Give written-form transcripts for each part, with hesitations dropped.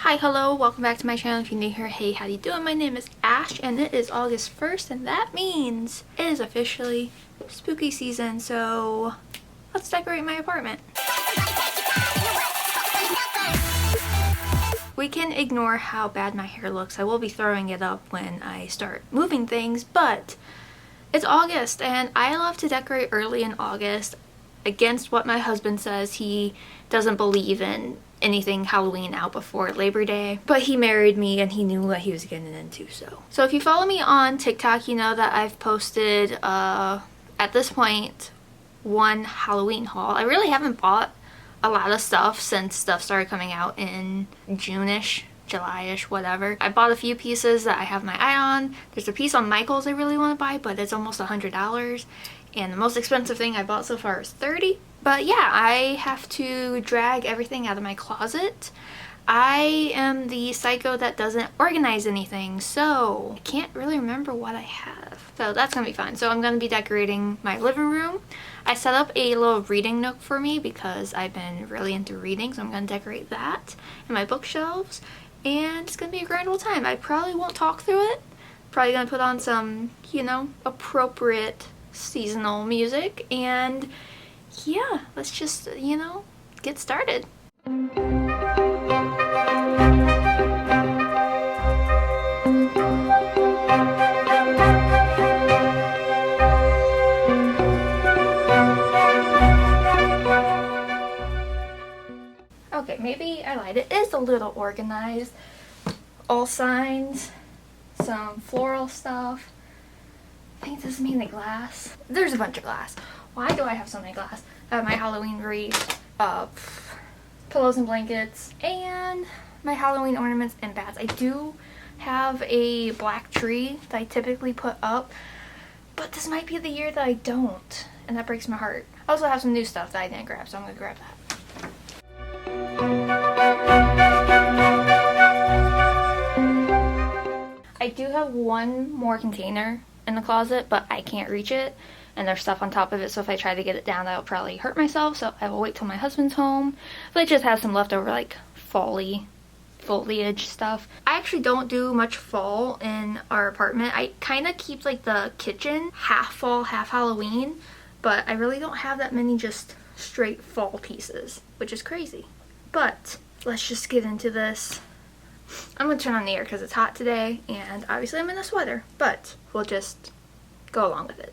Hi, hello, welcome back to my channel. If you're new here, hey, how you doing? My name is Ash and it is August 1st and that means it is officially spooky season, so let's decorate my apartment. We can ignore how bad my hair looks. I will be throwing it up when I start moving things, but it's August and I love to decorate early in August. Against what my husband says, he doesn't believe in anything Halloween out before Labor Day, but he married me and he knew what he was getting into. So if you follow me on TikTok, you know that I've posted at this point one Halloween haul. I really haven't bought a lot of stuff since stuff started coming out in June-ish, July-ish, whatever. I bought a few pieces that I have my eye on. There's a piece on Micheals I really want to buy, but it's almost $100. And the most expensive thing I bought so far is $30. But yeah, I have to drag everything out of my closet. I am the psycho that doesn't organize anything, so I can't really remember what I have. So that's gonna be fun. So I'm gonna be decorating my living room. I set up a little reading nook for me because I've been really into reading, so I'm gonna decorate that and my bookshelves. And it's gonna be a grand old time. I probably won't talk through it. Probably gonna put on some, you know, appropriate seasonal music, and yeah, let's just, you know, get started. Okay, maybe I lied. It is a little organized. All signs, some floral stuff. I think this is mainly glass. There's a bunch of glass. Why do I have so many glass? I have my Halloween wreath, pillows and blankets, and my Halloween ornaments and bats. I do have a black tree that I typically put up, but this might be the year that I don't, and that breaks my heart. I also have some new stuff that I didn't grab, so I'm gonna grab that. I do have one more container in the closet, but I can't reach it and there's stuff on top of it, so if I try to get it down I'll probably hurt myself, so I will wait till my husband's home. But it just has some leftover like foliage stuff. I actually don't do much fall in our apartment. I kind of keep like the kitchen half fall, half Halloween, but I really don't have that many just straight fall pieces, which is crazy. But let's just get into this. I'm gonna turn on the air because it's hot today and obviously I'm in a sweater, but we'll just go along with it.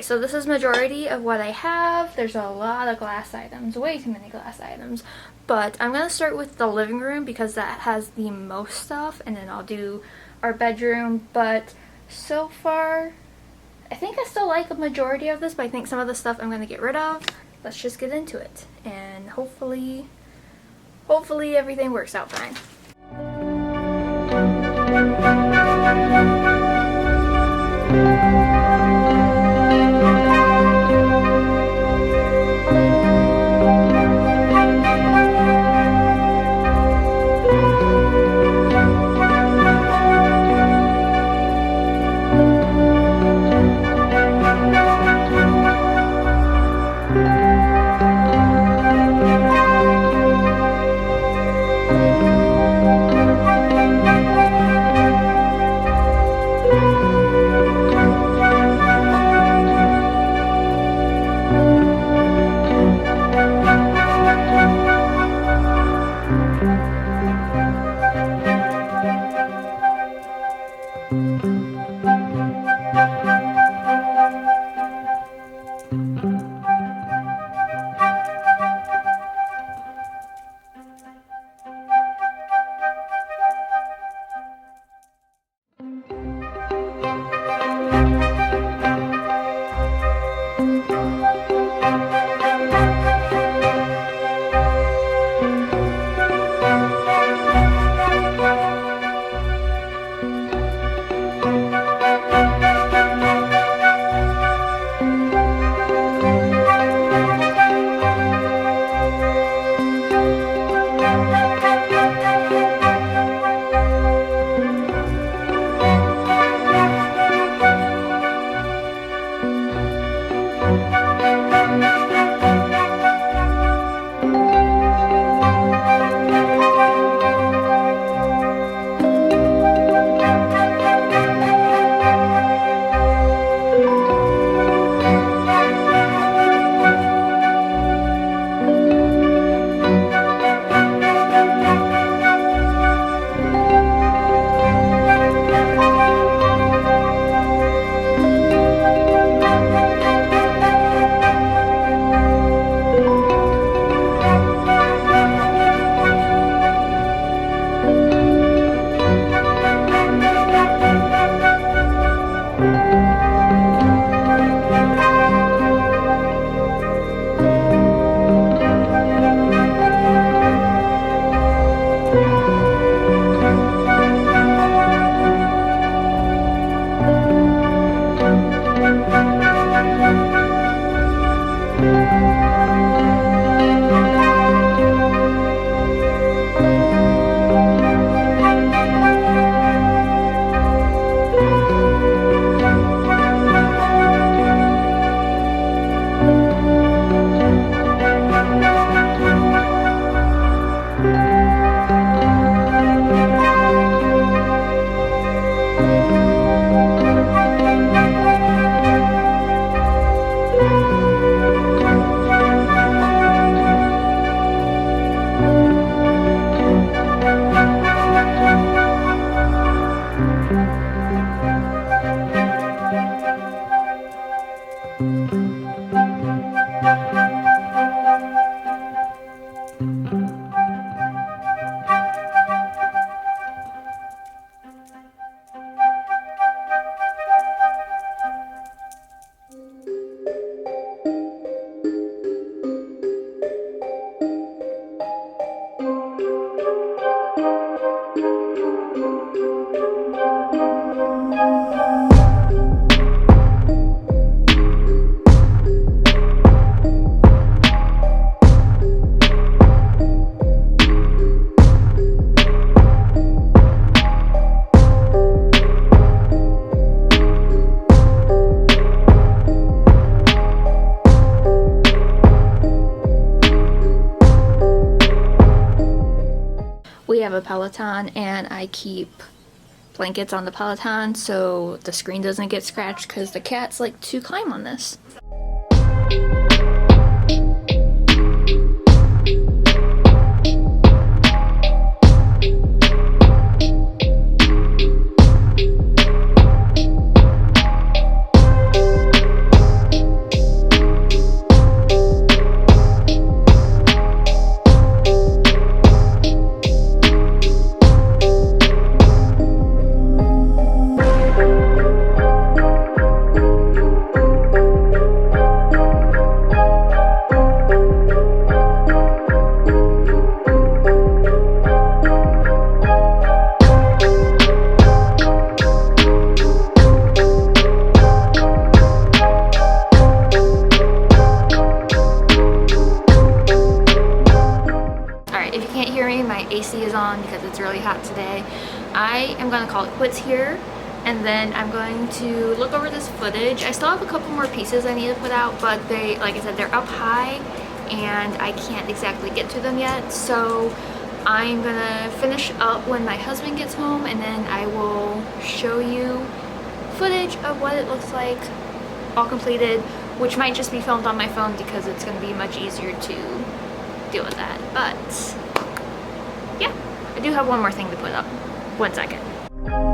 So this is majority of what I have. There's a lot of glass items, way too many glass items, but I'm gonna start with the living room because that has the most stuff, and then I'll do our bedroom. But so far I think I still like a majority of this, but I think some of the stuff I'm gonna get rid of. Let's just get into it and hopefully everything works out fine. have a Peloton and I keep blankets on the Peloton so the screen doesn't get scratched because the cats like to climb on this. My AC is on because it's really hot today. I am going to call it quits here, and then I'm going to look over this footage. I still have a couple more pieces I need to put out, but they, like I said, they're up high and I can't exactly get to them yet. So I'm gonna finish up when my husband gets home, and then I will show you footage of what it looks like all completed, which might just be filmed on my phone because it's going to be much easier to deal with that. But yeah, I do have one more thing to put up. 1 second.